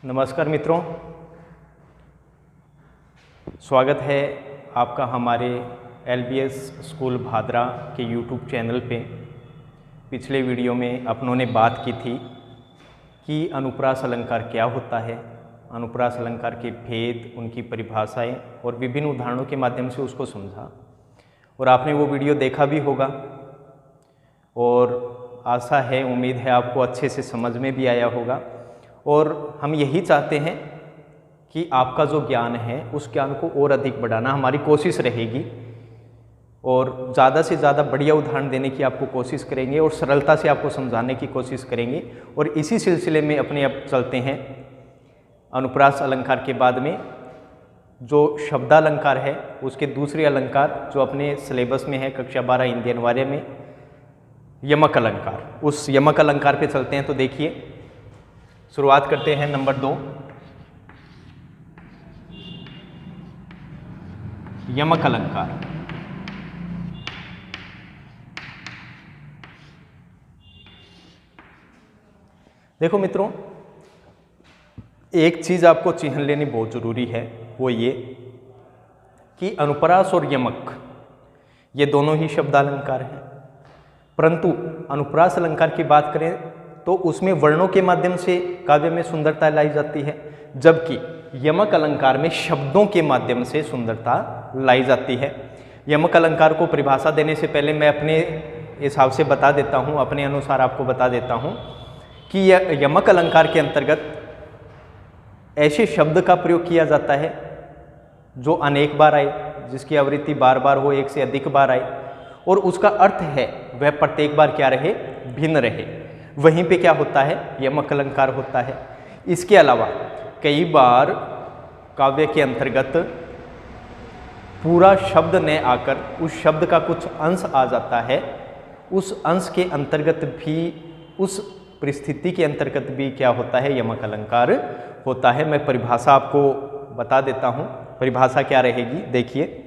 नमस्कार मित्रों, स्वागत है आपका हमारे LBS स्कूल भादरा के YouTube चैनल पे। पिछले वीडियो में अपनों ने बात की थी कि अनुप्रास अलंकार क्या होता है, अनुप्रास अलंकार के भेद, उनकी परिभाषाएं और विभिन्न उदाहरणों के माध्यम से उसको समझा और आपने वो वीडियो देखा भी होगा और आशा है, उम्मीद है आपको अच्छे से समझ में भी आया होगा। और हम यही चाहते हैं कि आपका जो ज्ञान है उस ज्ञान को और अधिक बढ़ाना हमारी कोशिश रहेगी और ज़्यादा से ज़्यादा बढ़िया उदाहरण देने की आपको कोशिश करेंगे और सरलता से आपको समझाने की कोशिश करेंगे। और इसी सिलसिले में अपने अब चलते हैं अनुप्रास अलंकार के बाद में जो शब्दालंकार है उसके दूसरे अलंकार जो अपने सिलेबस में है कक्षा 12 हिंदी अनिवार्य में, यमक अलंकार। उस यमक अलंकार पे चलते हैं। तो देखिए, शुरुआत करते हैं नंबर 2, यमक अलंकार। देखो मित्रों, एक चीज आपको चिन्ह लेनी बहुत जरूरी है, वो ये कि अनुप्रास और यमक ये दोनों ही शब्दालंकार हैं, परंतु अनुप्रास अलंकार की बात करें तो उसमें वर्णों के माध्यम से काव्य में सुंदरता लाई जाती है, जबकि यमक अलंकार में शब्दों के माध्यम से सुंदरता लाई जाती है। यमक अलंकार को परिभाषा देने से पहले मैं अपने हिसाब से बता देता हूँ, अपने अनुसार आपको बता देता हूँ कि यमक अलंकार के अंतर्गत ऐसे शब्द का प्रयोग किया जाता है जो अनेक बार आए, जिसकी आवृत्ति बार बार हो, एक से अधिक बार आए, और उसका अर्थ है वह प्रत्येक बार क्या रहे, भिन्न रहे। वहीं पे क्या होता है, यमक अलंकार होता है। इसके अलावा कई बार काव्य के अंतर्गत पूरा शब्द न आकर उस शब्द का कुछ अंश आ जाता है, उस अंश के अंतर्गत भी, उस परिस्थिति के अंतर्गत भी क्या होता है, यमक अलंकार होता है। मैं परिभाषा आपको बता देता हूँ, परिभाषा क्या रहेगी, देखिए।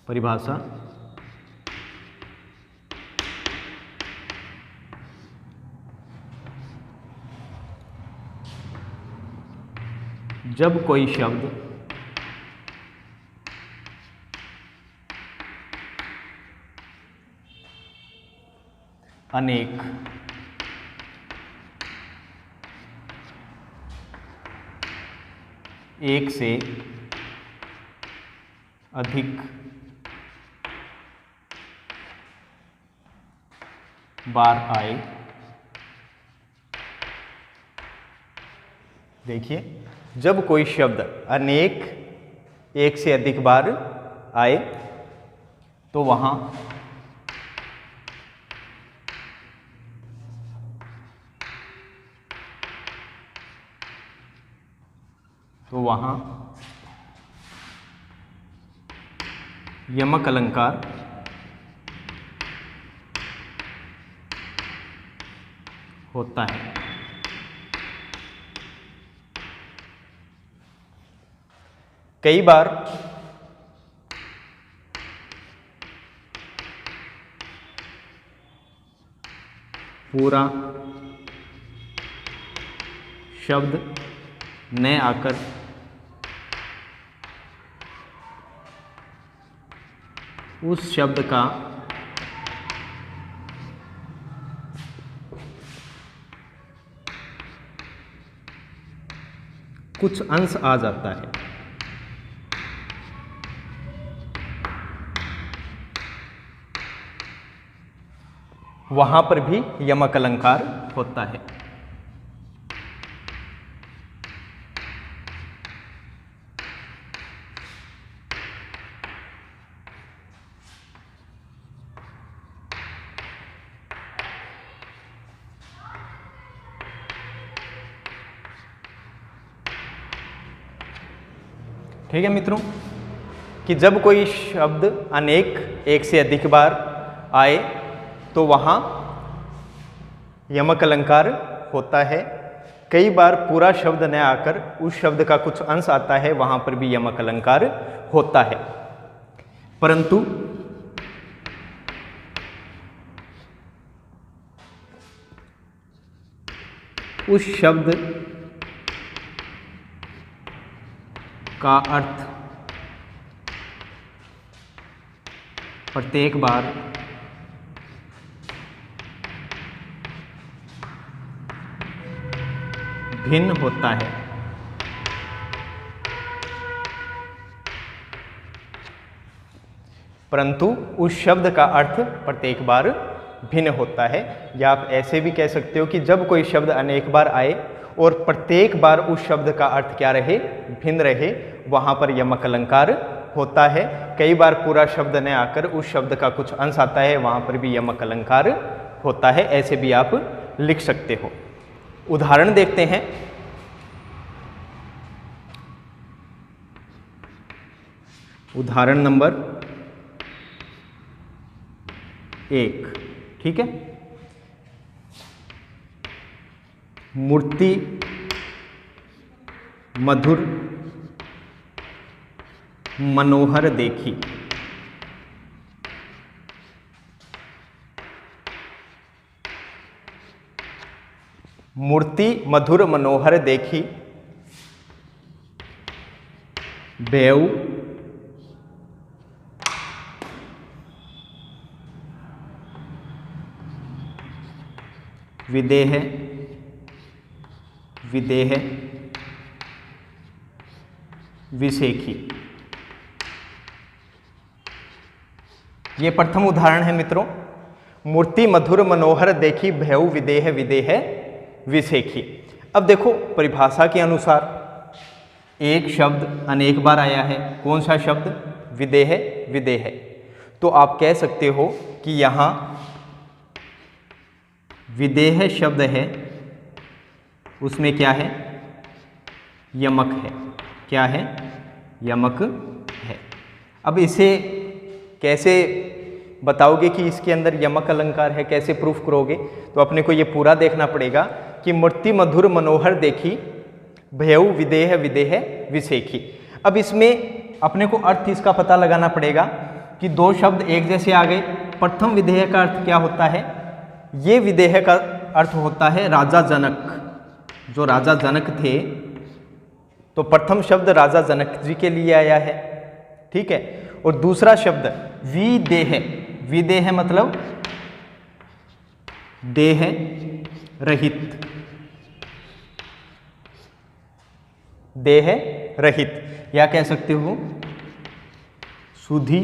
परिभाषा जब कोई शब्द अनेक, एक से अधिक बार आए, देखिए, जब कोई शब्द अनेक, एक से अधिक बार आए तो वहां यमक अलंकार होता है। कई बार पूरा शब्द न आकर उस शब्द का कुछ अंश आ जाता है, वहां पर भी यमक अलंकार होता है। ठीक है मित्रों, कि जब कोई शब्द अनेक, एक से अधिक बार आए तो वहाँ यमक अलंकार होता है। कई बार पूरा शब्द न आकर उस शब्द का कुछ अंश आता है, वहां पर भी यमक अलंकार होता है। परंतु उस शब्द का अर्थ प्रत्येक बार भिन्न होता है। परंतु उस शब्द का अर्थ प्रत्येक बार भिन्न होता है। या आप ऐसे भी कह सकते हो कि जब कोई शब्द अनेक बार आए और प्रत्येक बार उस शब्द का अर्थ क्या रहे, भिन्न रहे, वहां पर यमक अलंकार होता है। कई बार पूरा शब्द न आकर उस शब्द का कुछ अंश आता है, वहां पर भी यमक अलंकार होता है। ऐसे भी आप लिख सकते हो। उदाहरण देखते हैं। उदाहरण नंबर 1, ठीक है। मूर्ति मधुर मनोहर देखी। मूर्ति मधुर मनोहर देखी, बेउ विदेह विदेह विसेखी। ये प्रथम उदाहरण है मित्रों। मूर्ति मधुर मनोहर देखी, भयउ विदेह विदेह विसेखी। अब देखो, परिभाषा के अनुसार एक शब्द अनेक बार आया है। कौन सा शब्द? विदेह विदेह। तो आप कह सकते हो कि यहाँ विदेह शब्द है, उसमें क्या है? यमक है। क्या है? यमक है। अब इसे कैसे बताओगे कि इसके अंदर यमक अलंकार है? कैसे प्रूफ करोगे? तो अपने को ये पूरा देखना पड़ेगा कि मूर्ति मधुर मनोहर देखी, भयउ विदेह विदेह विसेखी। अब इसमें अपने को अर्थ इसका पता लगाना पड़ेगा कि दो शब्द एक जैसे आ गए। प्रथम विदेह का अर्थ क्या होता है? ये विदेह का अर्थ होता है राजा जनक। जो राजा जनक थे, तो प्रथम शब्द राजा जनक जी के लिए आया है, ठीक है। और दूसरा शब्द विदेह, विदेह मतलब देह रहित, देह रहित, या कह सकते हो सुधी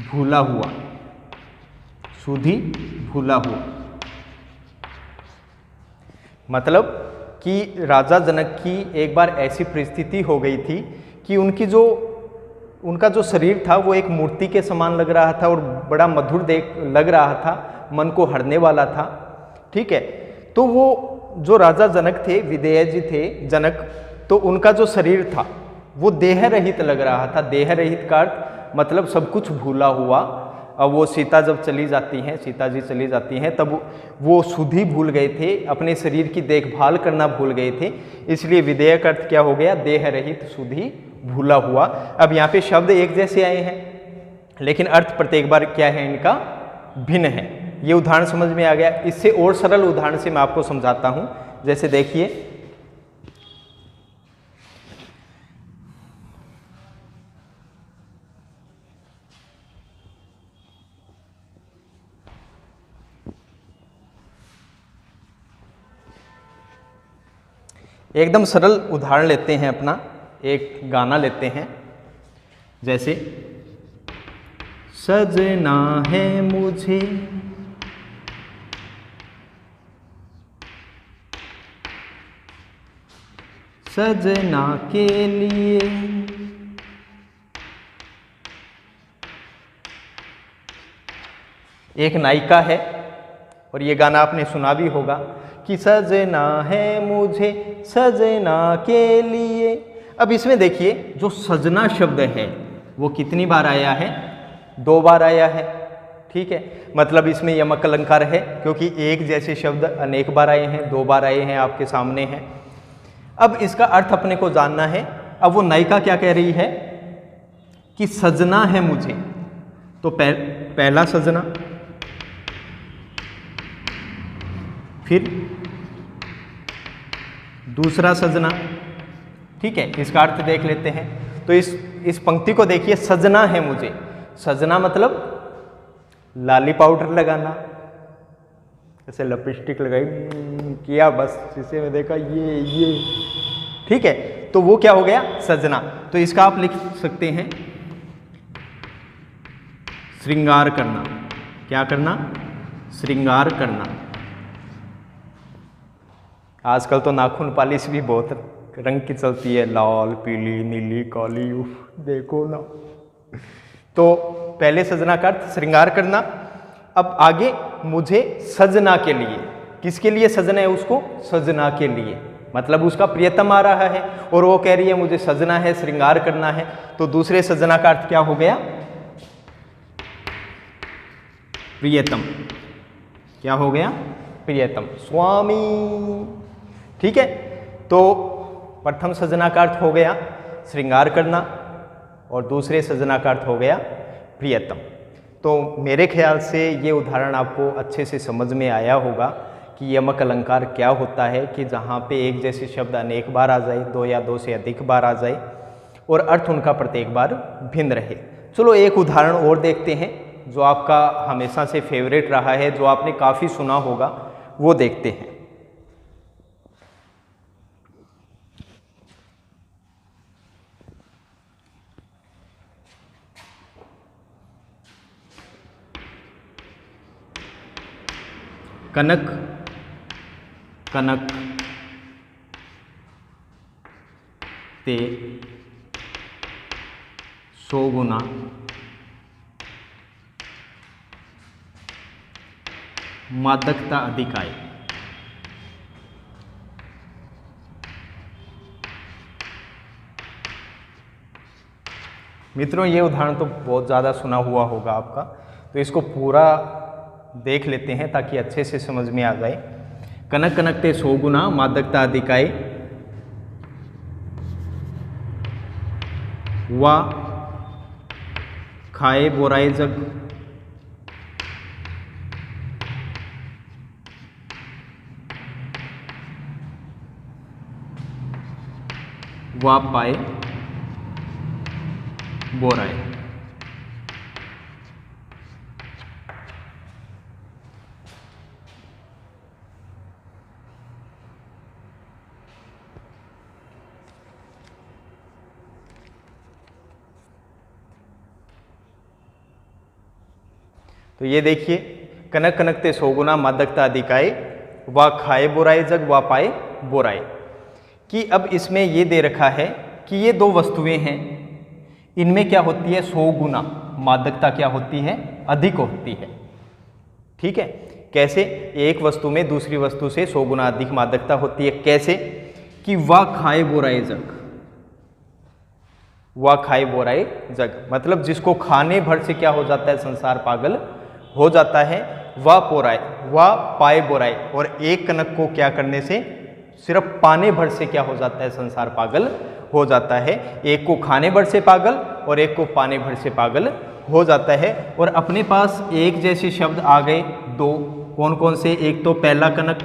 भूला हुआ, सुधी भूला हुआ। मतलब कि राजा जनक की एक बार ऐसी परिस्थिति हो गई थी कि उनका जो शरीर था वो एक मूर्ति के समान लग रहा था और बड़ा मधुर लग रहा था, मन को हरने वाला था, ठीक है। तो वो जो राजा जनक थे, विदेह जी थे जनक, तो उनका जो शरीर था वो देह रहित लग रहा था। देह रहित का अर्थ मतलब सब कुछ भूला हुआ। अब वो सीता जब चली जाती हैं, सीता जी चली जाती हैं, तब वो सुधी भूल गए थे, अपने शरीर की देखभाल करना भूल गए थे। इसलिए विदेह का अर्थ क्या हो गया? देह रहित, सुधी भूला हुआ। अब यहाँ पे शब्द एक जैसे आए हैं, लेकिन अर्थ प्रत्येक बार क्या है? इनका भिन्न है। ये उदाहरण समझ में आ गया। इससे और सरल उदाहरण से मैं आपको समझाता हूँ। जैसे देखिए, एकदम सरल उदाहरण लेते हैं अपना, एक गाना लेते हैं। जैसे सजना है मुझे सजना के लिए, एक नायिका है और ये गाना आपने सुना भी होगा कि सजना है मुझे सजना के लिए। अब इसमें देखिए, जो सजना शब्द है वो कितनी बार आया है? 2 बार आया है, ठीक है, मतलब इसमें यमक अलंकार है क्योंकि एक जैसे शब्द अनेक बार आए हैं, 2 बार आए हैं, आपके सामने हैं। अब इसका अर्थ अपने को जानना है। अब वो नायिका क्या कह रही है कि सजना है मुझे, तो पहला सजना, फिर दूसरा सजना, ठीक है, इसका अर्थ देख लेते हैं। तो इस पंक्ति को देखिए, सजना है मुझे, सजना मतलब लाली पाउडर लगाना, ऐसे लिपस्टिक लगाई किया, बस शीशे में देखा ये, ठीक है, तो वो क्या हो गया, सजना। तो इसका आप लिख सकते हैं श्रृंगार करना। क्या करना, श्रृंगार करना। आजकल तो नाखून पालिश भी बहुत रंग की चलती है, लाल, पीली, नीली, काली, देखो ना। तो पहले सजना का अर्थ श्रृंगार करना। अब आगे मुझे सजना के लिए, किसके लिए सजना है उसको, सजना के लिए, मतलब उसका प्रियतम आ रहा है और वो कह रही है मुझे सजना है, श्रृंगार करना है। तो दूसरे सजना का अर्थ क्या हो गया, प्रियतम। क्या हो गया, प्रियतम, स्वामी, ठीक है। तो प्रथम सजना का अर्थ हो गया श्रृंगार करना और दूसरे सजना का अर्थ हो गया प्रियतम। तो मेरे ख्याल से ये उदाहरण आपको अच्छे से समझ में आया होगा कि यमक अलंकार क्या होता है, कि जहाँ पे एक जैसे शब्द अनेक बार आ जाए, 2 या 2 से अधिक बार आ जाए और अर्थ उनका प्रत्येक बार भिन्न रहे। चलो एक उदाहरण और देखते हैं जो आपका हमेशा से फेवरेट रहा है, जो आपने काफ़ी सुना होगा, वो देखते हैं। कनक, कनक ते 100 गुना मादकता अधिक आए। मित्रों ये उदाहरण तो बहुत ज़्यादा सुना हुआ होगा आपका, तो इसको पूरा देख लेते हैं ताकि अच्छे से समझ में आ जाए। कनक कनकते 100 गुना मादकता अधिक आए, वा खाए बोराए जग, वा पाए बोराए। तो ये देखिए, कनक कनकते 100 गुना मादकता अधिक आए, वा खाए बोराए जग, वा पाए बोराए। कि अब इसमें ये दे रखा है कि ये 2 वस्तुएं हैं, इनमें क्या होती है, 100 गुना मादकता क्या होती है, अधिक होती है, ठीक है। कैसे, एक वस्तु में दूसरी वस्तु से 100 गुना अधिक मादकता होती है। कैसे, कि वा खाए बोराए जग, वा खाए बोराए जग मतलब जिसको खाने भर से क्या हो जाता है, संसार पागल हो जाता है। वा पोराए, वा पाए बोराए, और एक कनक को क्या करने से, सिर्फ पाने भर से क्या हो जाता है, संसार पागल हो जाता है। एक को खाने भर से पागल और एक को पाने भर से पागल हो जाता है। और अपने पास एक जैसे शब्द आ गए 2, कौन कौन से, एक तो पहला कनक,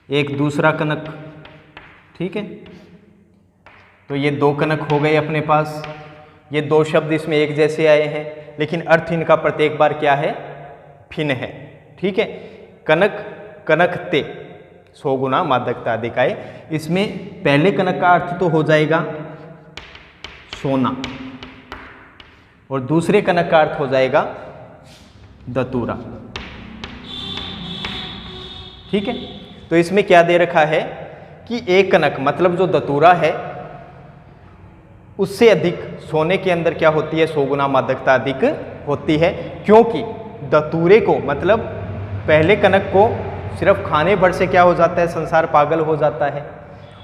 एक दूसरा कनक, ठीक है। तो ये 2 कनक हो गए अपने पास। ये 2 शब्द इसमें एक जैसे आए हैं, लेकिन अर्थ इनका प्रत्येक बार क्या है, भिन्न है, ठीक है। कनक कनकते 100 गुना मादकता अधिक आए, इसमें पहले कनक का अर्थ तो हो जाएगा सोना और दूसरे कनक का अर्थ हो जाएगा दतूरा, ठीक है। तो इसमें क्या दे रखा है कि एक कनक मतलब जो दतूरा है उससे अधिक सोने के अंदर क्या होती है, 100 गुना मादकता अधिक होती है। क्योंकि दतूरे को मतलब पहले कनक को सिर्फ खाने भर से क्या हो जाता है, संसार पागल हो जाता है।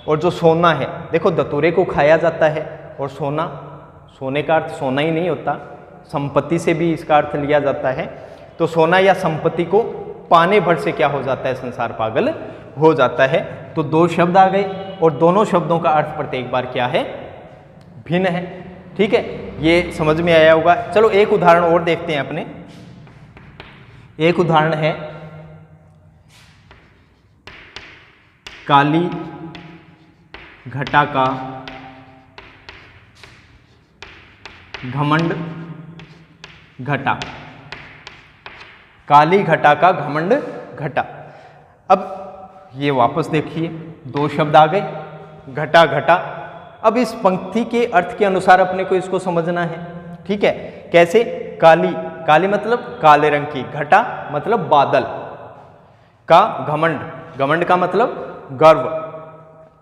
और जो सोना है, देखो दतूरे को खाया जाता है और सोना, सोने का अर्थ सोना ही नहीं होता, संपत्ति से भी इसका अर्थ लिया जाता है। तो सोना या संपत्ति को पाने भर से क्या हो जाता है, संसार पागल हो जाता है। तो दो शब्द आ गए और दोनों शब्दों का अर्थ प्रत्येक बार क्या है, भिन्न है। ठीक है, ये समझ में आया होगा। चलो एक उदाहरण और देखते हैं अपने। एक उदाहरण है काली घटा का घमंड घटा। काली घटा का घमंड घटा। अब ये वापस देखिए, दो शब्द आ गए, घटा घटा। अब इस पंक्ति के अर्थ के अनुसार अपने को इसको समझना है। ठीक है, कैसे? काली, काली मतलब काले रंग की, घटा मतलब बादल का, घमंड, घमंड का मतलब गर्व,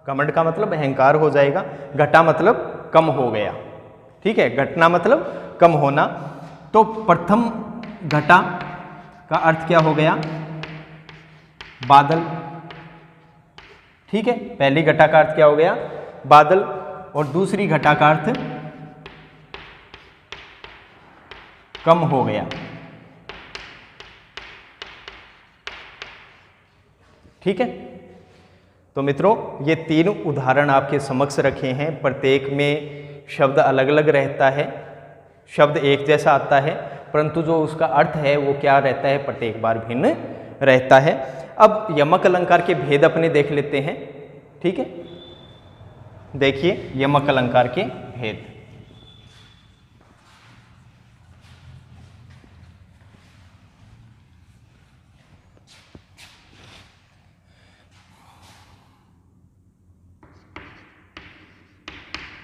घमंड का मतलब अहंकार हो जाएगा, घटा मतलब कम हो गया। ठीक है, घटना मतलब कम होना। तो प्रथम घटा का अर्थ क्या हो गया, बादल। ठीक है, पहली घटा का अर्थ क्या हो गया, बादल, और दूसरी घटा का अर्थ कम हो गया। ठीक है, तो मित्रों ये तीन उदाहरण आपके समक्ष रखे हैं। प्रत्येक में शब्द अलग अलग रहता है, शब्द एक जैसा आता है, परंतु जो उसका अर्थ है वो क्या रहता है, प्रत्येक बार भिन्न रहता है। अब यमक अलंकार के भेद अपने देख लेते हैं। ठीक है, देखिए यमक अलंकार के भेद।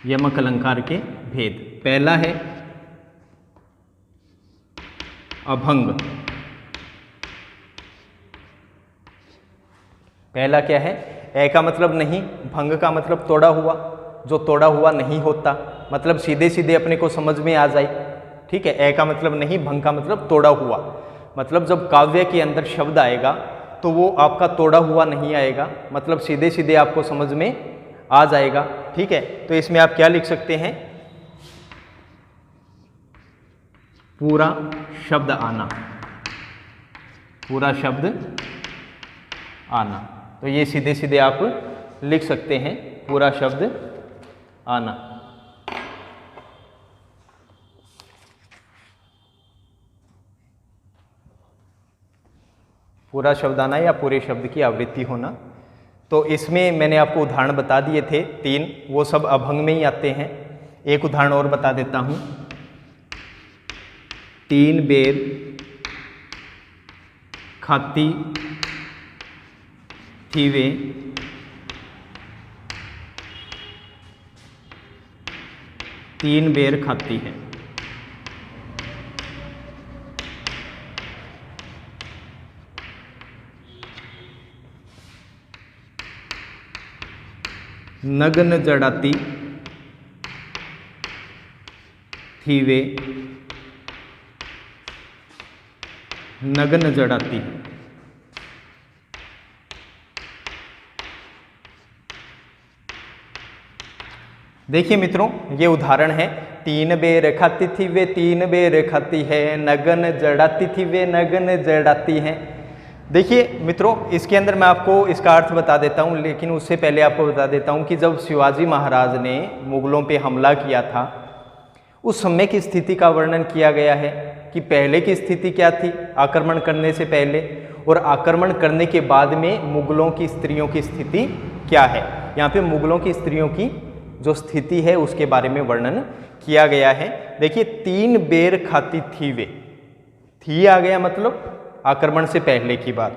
यमक अलंकार के भेद, पहला है अभंग। पहला क्या है, ए का मतलब नहीं, भंग का मतलब तोड़ा हुआ, जो तोड़ा हुआ नहीं होता, मतलब सीधे सीधे अपने को समझ में आ जाए। ठीक है, ए का मतलब नहीं, भंग का मतलब तोड़ा हुआ, मतलब जब काव्य के अंदर शब्द आएगा तो वो आपका तोड़ा हुआ नहीं आएगा, मतलब सीधे सीधे आपको समझ में आ जाएगा। ठीक है, तो इसमें आप क्या लिख सकते हैं, पूरा शब्द आना, पूरा शब्द आना। तो ये सीधे सीधे आप लिख सकते हैं, पूरा शब्द आना। पूरा शब्द आना या पूरे शब्द की आवृत्ति होना। तो इसमें मैंने आपको उदाहरण बता दिए थे तीन, वो सब अभंग में ही आते हैं। एक उदाहरण और बता देता हूं, तीन बेर खाती थी वे, तीन बेर खाती है। नग्न जड़ाती थी वे, नग्न जड़ाती। देखिए मित्रों, ये उदाहरण है, तीन बेर खाती थी वे, तीन बेर खाती है, नग्न जड़ाती थी वे, नग्न जड़ाती है। देखिए मित्रों, इसके अंदर मैं आपको इसका अर्थ बता देता हूँ, लेकिन उससे पहले आपको बता देता हूँ कि जब शिवाजी महाराज ने मुगलों पे हमला किया था, उस समय की स्थिति का वर्णन किया गया है कि पहले की स्थिति क्या थी आक्रमण करने से पहले, और आक्रमण करने के बाद में मुगलों की स्त्रियों की स्थिति क्या है। यहाँ पे मुगलों की स्त्रियों की जो स्थिति है उसके बारे में वर्णन किया गया है। देखिए, तीन बेर खाती थी वे, थी आ गया मतलब आक्रमण से पहले की बात,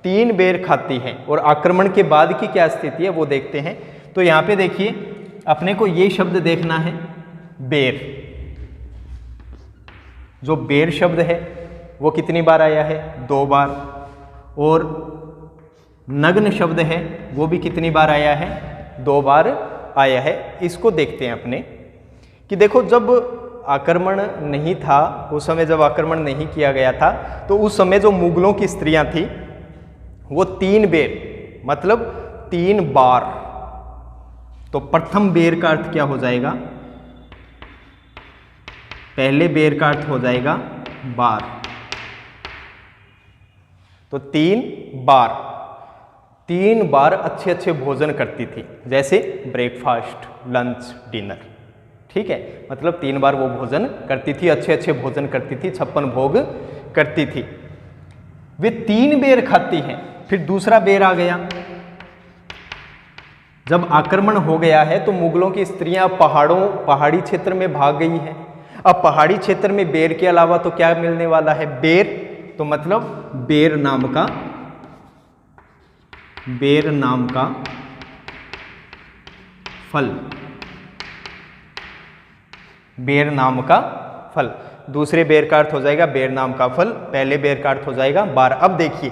तीन बेर खाती है, और आक्रमण के बाद की क्या स्थिति है वो देखते हैं। तो यहाँ पे देखिए, अपने को ये शब्द देखना है बेर। जो बेर शब्द है वो कितनी बार आया है, 2 बार, और नग्न शब्द है वो भी कितनी बार आया है, 2 बार आया है। इसको देखते हैं अपने कि देखो, जब आक्रमण नहीं था, उस समय जब आक्रमण नहीं किया गया था, तो उस समय जो मुगलों की स्त्रियां थी वो 3 बेर मतलब 3 बार। तो प्रथम बेर का अर्थ क्या हो जाएगा, पहले बेर का अर्थ हो जाएगा बार। तो 3 बार अच्छे अच्छे भोजन करती थी, जैसे ब्रेकफास्ट, लंच, डिनर। ठीक है, मतलब 3 बार वो भोजन करती थी, अच्छे अच्छे भोजन करती थी, 56 भोग करती थी। वे 3 बेर खाती हैं। फिर दूसरा बेर आ गया, जब आक्रमण हो गया है तो मुगलों की स्त्रियां पहाड़ी क्षेत्र में भाग गई हैं। अब पहाड़ी क्षेत्र में बेर के अलावा तो क्या मिलने वाला है? बेर, तो मतलब बेर नाम का फल, बेर नाम का फल। दूसरे बेर का अर्थ हो जाएगा बेर नाम का फल, पहले बेर का अर्थ हो जाएगा बार। अब देखिए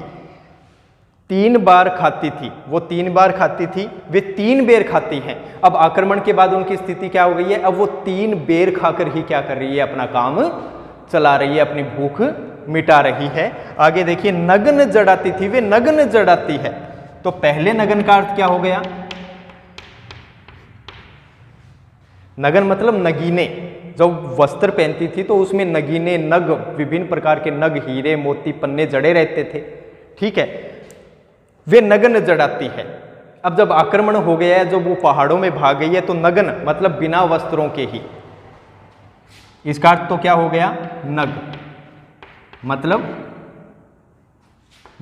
3 बार खाती थी, वो 3 बार खाती थी, वे 3 बेर खाती हैं। अब आक्रमण के बाद उनकी स्थिति क्या हो गई है? अब वो 3 बेर खाकर ही क्या कर रही है? अपना काम चला रही है, अपनी भूख मिटा रही है। आगे देखिए, नग्न जड़ाती थी, वे नग्न जड़ाती है। तो पहले नग्न का अर्थ क्या हो गया? नग्न मतलब नगीने। जब वस्त्र पहनती थी तो उसमें नगीने, नग, विभिन्न प्रकार के नग, हीरे मोती पन्ने जड़े रहते थे। ठीक है, वे नग्न जड़ाती है। अब जब आक्रमण हो गया है, जब वो पहाड़ों में भाग गई है, तो नग्न मतलब बिना वस्त्रों के ही। इसका अर्थ तो क्या हो गया? नग मतलब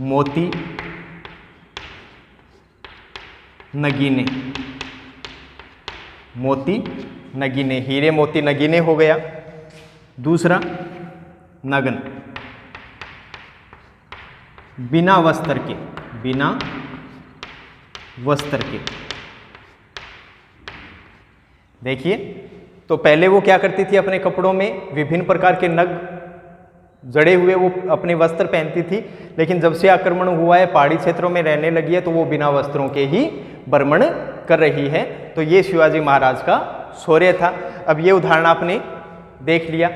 मोती, नगीने, मोती नगीने, हीरे मोती नगीने हो गया। दूसरा नग्न, बिना वस्त्र के, बिना वस्त्र के। देखिए, तो पहले वो क्या करती थी? अपने कपड़ों में विभिन्न प्रकार के नग जड़े हुए वो अपने वस्त्र पहनती थी, लेकिन जब से आक्रमण हुआ है, पहाड़ी क्षेत्रों में रहने लगी है, तो वो बिना वस्त्रों के ही भ्रमण कर रही है। तो ये शिवाजी महाराज का शौर्य था। अब ये उदाहरण आपने देख लिया।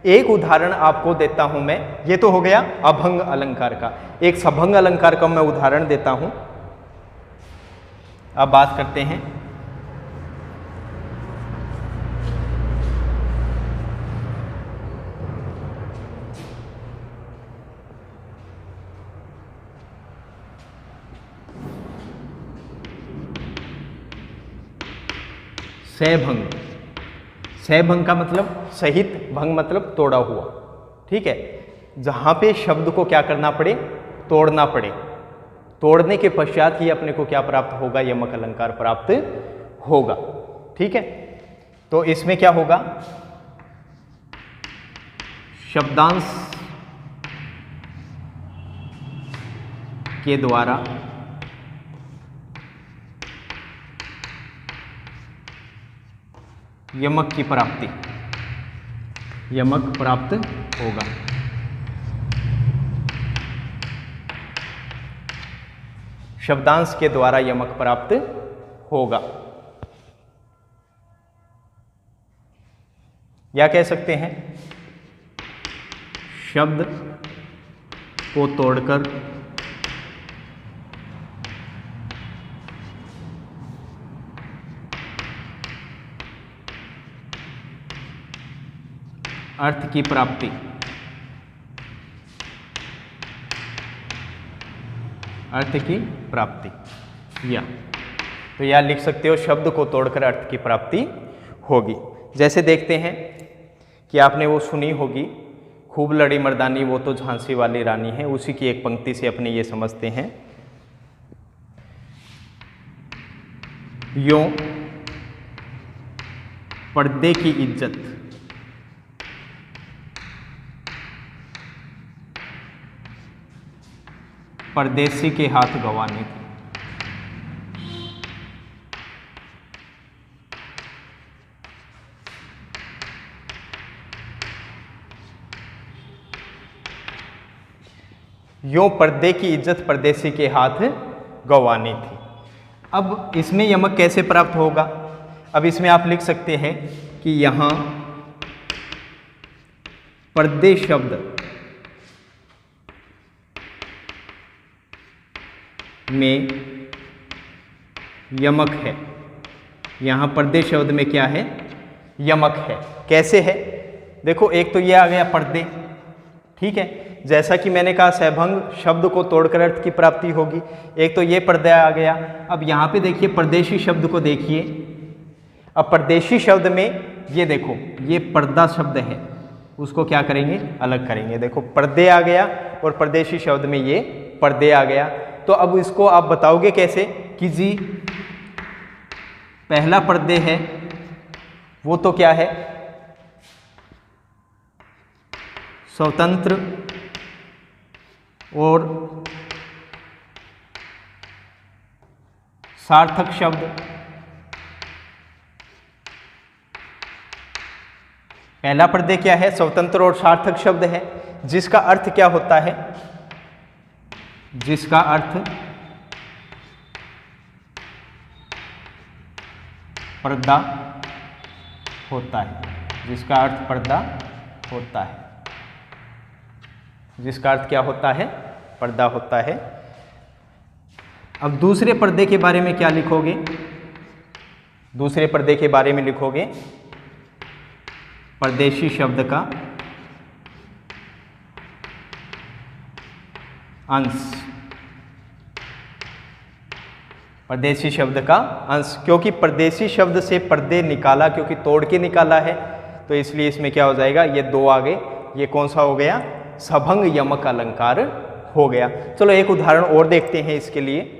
एक उदाहरण आपको देता हूं मैं, ये तो हो गया अभंग अलंकार का। एक सभंग अलंकार का मैं उदाहरण देता हूं। अब बात करते हैं सहभंग। सहभंग का मतलब सहित, भंग मतलब तोड़ा हुआ। ठीक है, जहां पे शब्द को क्या करना पड़े? तोड़ना पड़े। तोड़ने के पश्चात ही अपने को क्या प्राप्त होगा? यमक अलंकार प्राप्त होगा। ठीक है, तो इसमें क्या होगा? शब्दांश के द्वारा यमक की प्राप्ति, यमक प्राप्त होगा। शब्दांश के द्वारा यमक प्राप्त होगा, या कह सकते हैं शब्द को तोड़कर अर्थ की प्राप्ति। अर्थ की प्राप्ति, या तो या लिख सकते हो शब्द को तोड़कर अर्थ की प्राप्ति होगी। जैसे देखते हैं कि आपने वो सुनी होगी, खूब लड़ी मर्दानी वो तो झांसी वाली रानी है। उसी की एक पंक्ति से अपने ये समझते हैं, यों पर्दे की इज्जत परदेसी के हाथ गंवानी थी। यों पर्दे की इज्जत परदेसी के हाथ गंवानी थी। अब इसमें यमक कैसे प्राप्त होगा? अब इसमें आप लिख सकते हैं कि यहां पर्दे शब्द में यमक है। यहां पर्दे शब्द में क्या है? यमक है। कैसे है? देखो एक तो ये आ गया पर्दे, ठीक है, जैसा कि मैंने कहा सहभंग शब्द को तोड़कर अर्थ की प्राप्ति होगी। एक तो ये पर्दा आ गया। अब यहाँ पे देखिए परदेशी शब्द को देखिए। अब परदेशी शब्द में ये देखो ये पर्दा शब्द है, उसको क्या करेंगे, अलग करेंगे। देखो पर्दे आ गया और परदेशी शब्द में ये पर्दे आ गया। तो अब इसको आप बताओगे कैसे कि जी पहला पर्दे है वो तो क्या है, स्वतंत्र और सार्थक शब्द। पहला पर्दे क्या है, स्वतंत्र और सार्थक शब्द है, जिसका अर्थ क्या होता है, जिसका अर्थ पर्दा होता है, जिसका अर्थ पर्दा होता है, जिसका अर्थ क्या होता है, पर्दा होता है। अब दूसरे पर्दे के बारे में क्या लिखोगे, दूसरे पर्दे के बारे में लिखोगे परदेशी शब्द का अंश, परदेशी शब्द का अंश, क्योंकि परदेशी शब्द से पर्दे निकाला, क्योंकि तोड़ के निकाला है, तो इसलिए इसमें क्या हो जाएगा, ये दो आगे, ये कौन सा हो गया, सभंग यमक अलंकार हो गया। चलो एक उदाहरण और देखते हैं इसके लिए।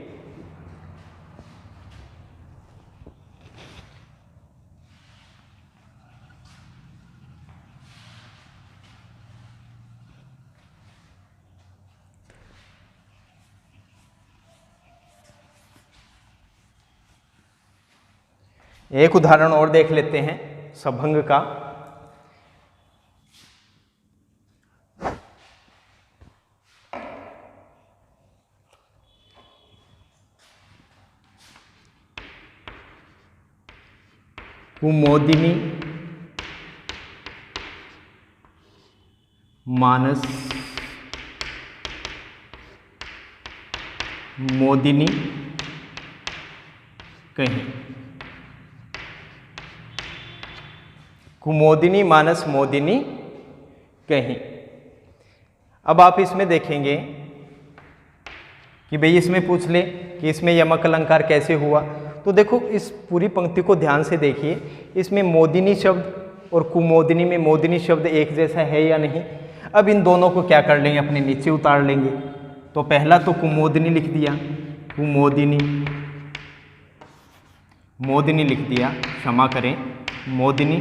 एक उदाहरण और देख लेते हैं सभंग का। कुमोदिनी मानस मोदिनी कहीं, कुमोदिनी मानस मोदिनी कहीं। अब आप इसमें देखेंगे कि भाई इसमें पूछ ले कि इसमें यमक अलंकार कैसे हुआ, तो देखो इस पूरी पंक्ति को ध्यान से देखिए, इसमें मोदिनी शब्द और कुमोदिनी में मोदिनी शब्द एक जैसा है या नहीं। अब इन दोनों को क्या कर लेंगे, अपने नीचे उतार लेंगे। तो पहला तो कुमोदिनी लिख दिया, कुमोदिनी, मोदिनी लिख दिया, क्षमा करें, मोदिनी।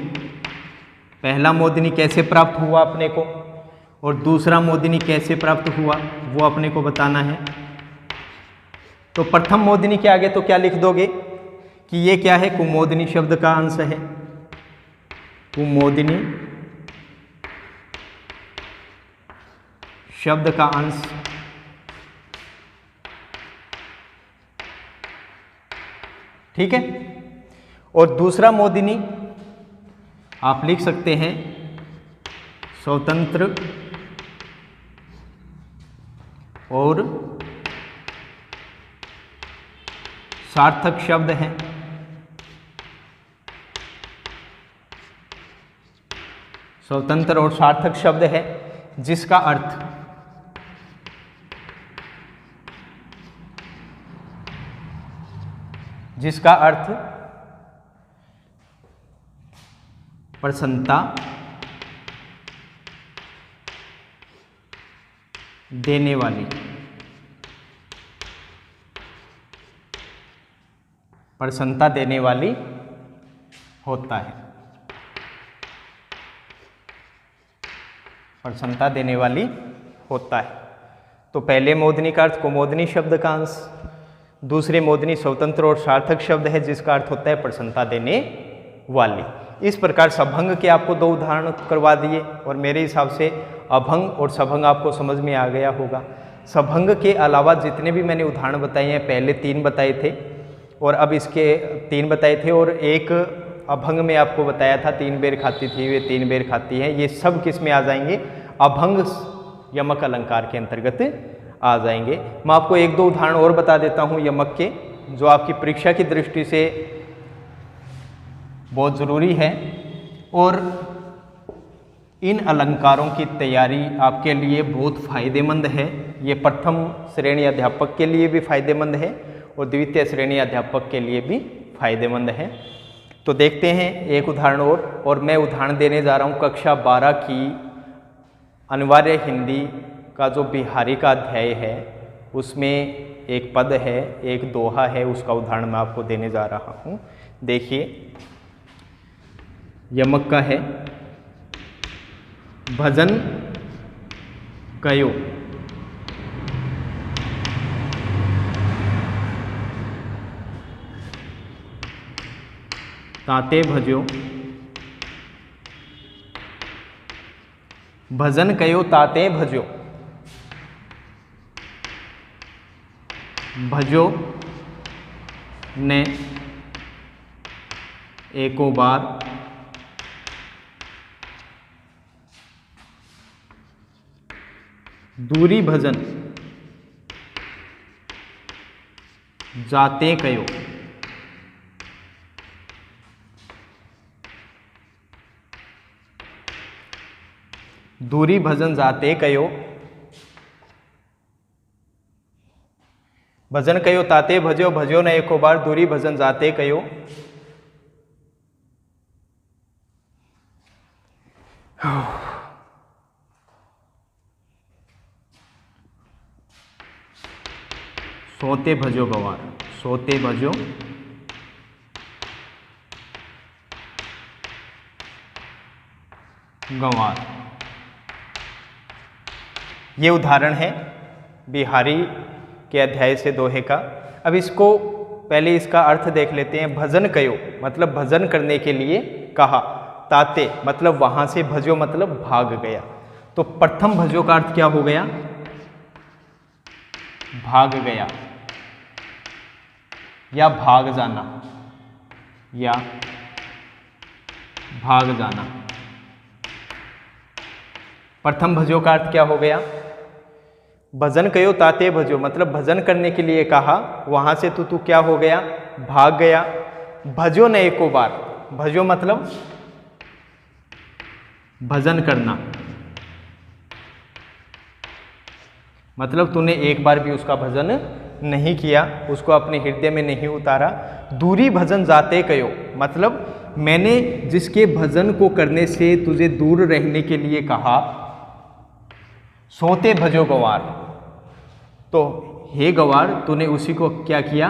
पहला मोदिनी कैसे प्राप्त हुआ अपने को, और दूसरा मोदिनी कैसे प्राप्त हुआ वो अपने को बताना है। तो प्रथम मोदिनी के आगे तो क्या लिख दोगे कि ये क्या है, कुमोदिनी शब्द का अंश है, कुमोदिनी शब्द का अंश। ठीक है, और दूसरा मोदिनी आप लिख सकते हैं स्वतंत्र और सार्थक शब्द है। स्वतंत्र और सार्थक शब्द है, जिसका अर्थ प्रसन्नता देने वाली, प्रसन्नता देने वाली होता है, प्रसन्नता देने वाली होता है। तो पहले मोदिनी का अर्थ कुमोदिनी शब्द का अंश, दूसरे मोदिनी स्वतंत्र और सार्थक शब्द है, जिसका अर्थ होता है प्रसन्नता देने वाली। इस प्रकार सभंग के आपको दो उदाहरण करवा दिए, और मेरे हिसाब से अभंग और सभंग आपको समझ में आ गया होगा। सभंग के अलावा जितने भी मैंने उदाहरण बताए हैं, पहले 3 बताए थे और अब इसके 3 बताए थे, और एक अभंग में आपको बताया था 3 बेर खाती थी वे 3 बेर खाती है। ये सब किस में आ जाएंगे, अभंग यमक अलंकार के अंतर्गत आ जाएंगे। मैं आपको 1-2 उदाहरण और बता देता हूँ यमक के, जो आपकी परीक्षा की दृष्टि से बहुत ज़रूरी है। और इन अलंकारों की तैयारी आपके लिए बहुत फायदेमंद है। ये प्रथम श्रेणी अध्यापक के लिए भी फायदेमंद है और द्वितीय श्रेणी अध्यापक के लिए भी फायदेमंद है। तो देखते हैं एक उदाहरण और मैं उदाहरण देने जा रहा हूँ कक्षा 12 की अनिवार्य हिंदी का जो बिहारी का अध्याय है उसमें एक पद है, एक दोहा है, उसका उदाहरण मैं आपको देने जा रहा हूँ। देखिए यमक का है, भजन कयो ताते भजो, भजन कयो ताते भजो, भजो ने एको बार, दूरी भजन जाते कयो, दूरी भजन जाते कयो, भजन कयो ताते भजो, भजो न एको बार, दूरी भजन जाते कयो। सोते भजो गवार, सोते भजो गंवार। ये उदाहरण है बिहारी के अध्याय से दोहे का। अब इसको पहले इसका अर्थ देख लेते हैं। भजन कयो मतलब भजन करने के लिए कहा, ताते मतलब वहां से, भजो मतलब भाग गया। तो प्रथम भजो का अर्थ क्या हो गया? भाग गया या भाग जाना, या भाग जाना। प्रथम भजो का अर्थ क्या हो गया? भजन कयो ताते भजो मतलब भजन करने के लिए कहा, वहां से तू क्या हो गया? भाग गया। भजो न एको बार, भजो मतलब भजन करना, मतलब तूने एक बार भी उसका भजन नहीं किया, उसको अपने हृदय में नहीं उतारा। दूरी भजन जाते कयो मतलब मैंने जिसके भजन को करने से तुझे दूर रहने के लिए कहा, सोते भजो गवार, तो हे गवार तूने उसी को क्या किया?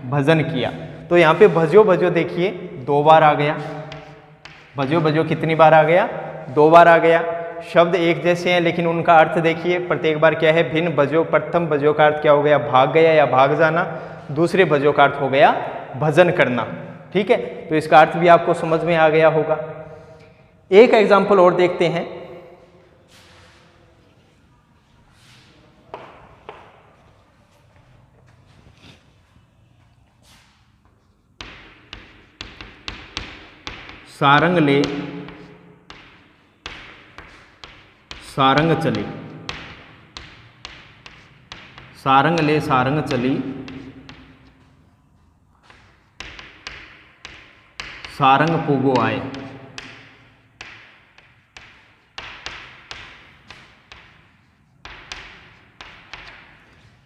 भजन किया। तो यहाँ पे भजो भजो देखिए 2 बार आ गया। भजो भजो कितनी बार आ गया? 2 बार आ गया। शब्द एक जैसे हैं लेकिन उनका अर्थ देखिए प्रत्येक बार क्या है? भिन्न। भजो प्रथम भजो का अर्थ क्या हो गया? भाग गया या भाग जाना। दूसरे भजो का अर्थ हो गया भजन करना। ठीक है, तो इसका अर्थ भी आपको समझ में आ गया होगा। एक एग्जाम्पल और देखते हैं। सारंग ले सारंग चली, सारंग ले सारंग चली, सारंग पुगो आए।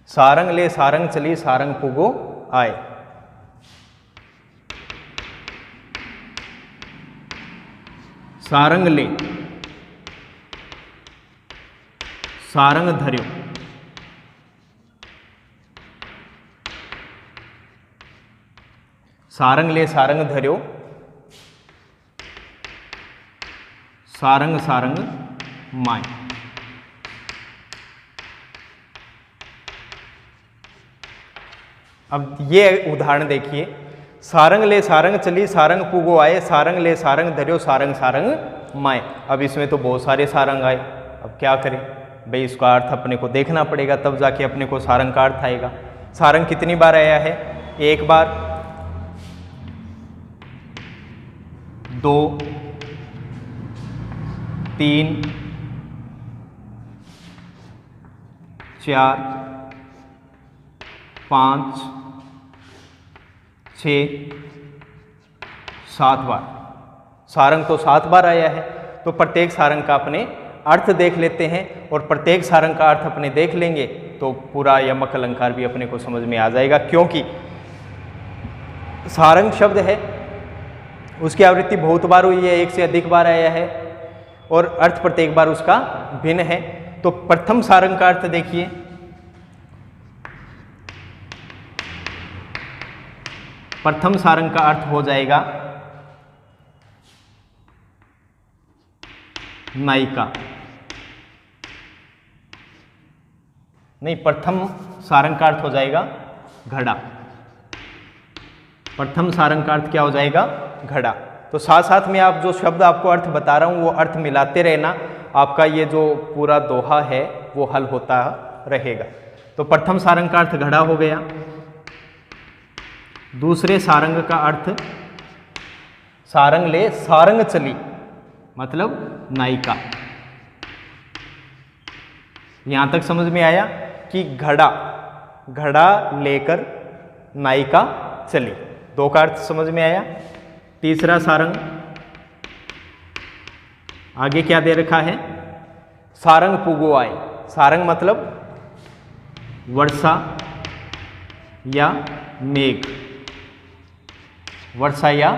सारंग ले सारंग चली, सारंग पुगो आए। सारंग ले सारंग धर्यो, सारंग ले सारंग धर्यो, सारंग सारंग माय। अब ये उदाहरण देखिए। सारंग ले सारंग चली, सारंग पुगो आए, सारंग ले सारंग धर्यो, सारंग सारंग माय। अब इसमें तो बहुत सारे सारंग आए, अब क्या करें भाई? इसका अर्थ अपने को देखना पड़ेगा, तब जाके अपने को सारंग का अर्थ आएगा। सारंग कितनी बार आया है? 1 बार, 2, 3, 4, 5, 6, 7 बार। सारंग तो 7 बार आया है। तो प्रत्येक सारंग का अपने अर्थ देख लेते हैं, और प्रत्येक सारंग का अर्थ अपने देख लेंगे तो पूरा यमक अलंकार भी अपने को समझ में आ जाएगा, क्योंकि सारंग शब्द है उसकी आवृत्ति बहुत बार हुई है, एक से अधिक बार आया है, और अर्थ प्रत्येक बार उसका भिन्न है। तो प्रथम सारंग का अर्थ देखिए, प्रथम सारंग का अर्थ हो जाएगा नायिका, नहीं, प्रथम सारंग का अर्थ हो जाएगा घड़ा। प्रथम सारंग का अर्थ क्या हो जाएगा? घड़ा। तो साथ साथ में आप जो शब्द आपको अर्थ बता रहा हूं वो अर्थ मिलाते रहना, आपका ये जो पूरा दोहा है वो हल होता रहेगा। तो प्रथम सारंग का अर्थ घड़ा हो गया। दूसरे सारंग का अर्थ, सारंग ले सारंग चली, मतलब नायिका। यहां तक समझ में आया कि घड़ा, घड़ा लेकर नायिका चली, दो का अर्थ समझ में आया। तीसरा सारंग, आगे क्या दे रखा है? सारंग पुगो आए। सारंग मतलब वर्षा या मेघ, वर्षा या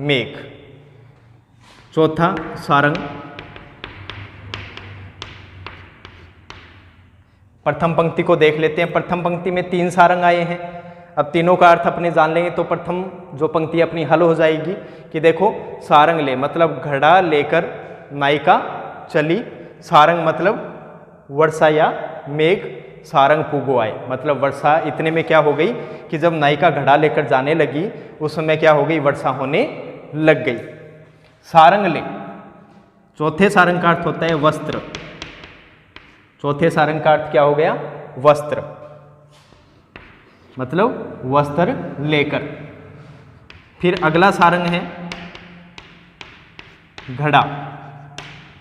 मेघ। चौथा सारंग, प्रथम पंक्ति को देख लेते हैं। प्रथम पंक्ति में 3 सारंग आए हैं, अब तीनों का अर्थ अपने जान लेंगे तो प्रथम जो पंक्ति अपनी हल हो जाएगी कि देखो, सारंग ले मतलब घड़ा लेकर नायिका चली, सारंग मतलब वर्षा या मेघ, सारंग पुगो आए मतलब वर्षा। इतने में क्या हो गई कि जब नायिका घड़ा लेकर जाने लगी उस समय क्या हो गई? वर्षा होने लग गई। सारंग ले, चौथे सारंग का अर्थ होता है वस्त्र। चौथे सारंग का अर्थ क्या हो गया? वस्त्र, मतलब वस्त्र लेकर। फिर अगला सारंग है घड़ा।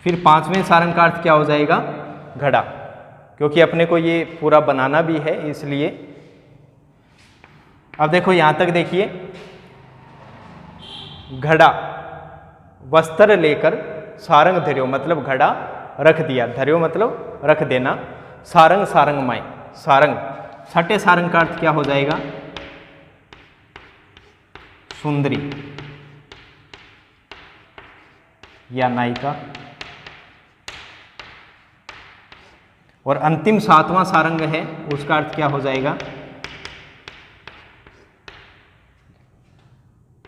फिर 5वें सारंग का अर्थ क्या हो जाएगा? घड़ा, क्योंकि अपने को ये पूरा बनाना भी है इसलिए। अब देखो यहां तक देखिए, घड़ा, वस्त्र लेकर सारंग धर्यो मतलब घड़ा रख दिया, धर्यो मतलब रख देना, सारंग सारंग माई, सारंग। छठे सारंग का अर्थ क्या हो जाएगा? सुंदरी या नायिका। और अंतिम 7वां सारंग है, उसका अर्थ क्या हो जाएगा?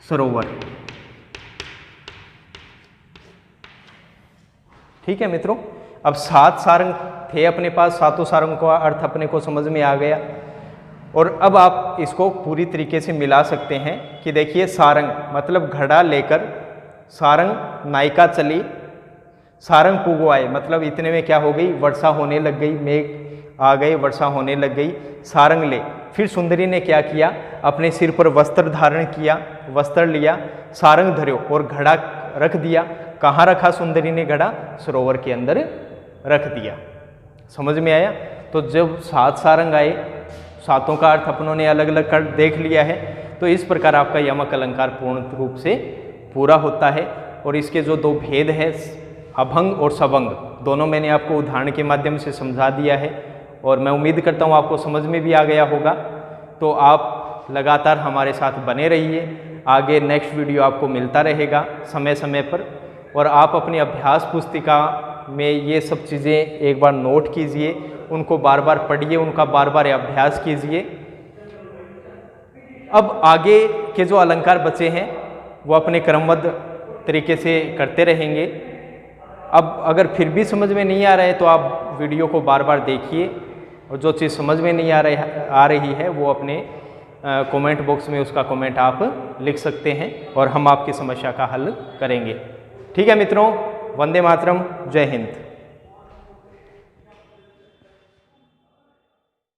सरोवर। ठीक है मित्रों, अब 7 सारंग थे अपने पास, सातों सारंग का अर्थ अपने को समझ में आ गया। और अब आप इसको पूरी तरीके से मिला सकते हैं कि देखिए, सारंग मतलब घड़ा लेकर सारंग नायिका चली, सारंग पुगो आए मतलब इतने में क्या हो गई? वर्षा होने लग गई, मेघ आ गए, वर्षा होने लग गई। सारंग ले, फिर सुंदरी ने क्या किया? अपने सिर पर वस्त्र धारण किया, वस्त्र लिया, सारंग धर्यो और घड़ा रख दिया। कहाँ रखा सुंदरी ने घड़ा? सरोवर के अंदर रख दिया। समझ में आया? तो जब 7 सारंग आए, सातों का अर्थ अपनों ने अलग अलग कर देख लिया है, तो इस प्रकार आपका यमक अलंकार पूर्ण रूप से पूरा होता है। और इसके जो 2 भेद है, अभंग और सबंग, दोनों मैंने आपको उदाहरण के माध्यम से समझा दिया है, और मैं उम्मीद करता हूँ आपको समझ में भी आ गया होगा। तो आप लगातार हमारे साथ बने रहिए, आगे नेक्स्ट वीडियो आपको मिलता रहेगा समय समय पर। और आप अपनी अभ्यास पुस्तिका में ये सब चीज़ें एक बार नोट कीजिए, उनको बार बार पढ़िए, उनका बार बार अभ्यास कीजिए। अब आगे के जो अलंकार बचे हैं वो अपने क्रमबद्ध तरीके से करते रहेंगे। अब अगर फिर भी समझ में नहीं आ रहा है तो आप वीडियो को बार बार देखिए, और जो चीज़ समझ में नहीं आ रही है वो अपने कमेंट बॉक्स में उसका कमेंट आप लिख सकते हैं, और हम आपकी समस्या का हल करेंगे। ठीक है मित्रों, वंदे मातरम, जय हिंद।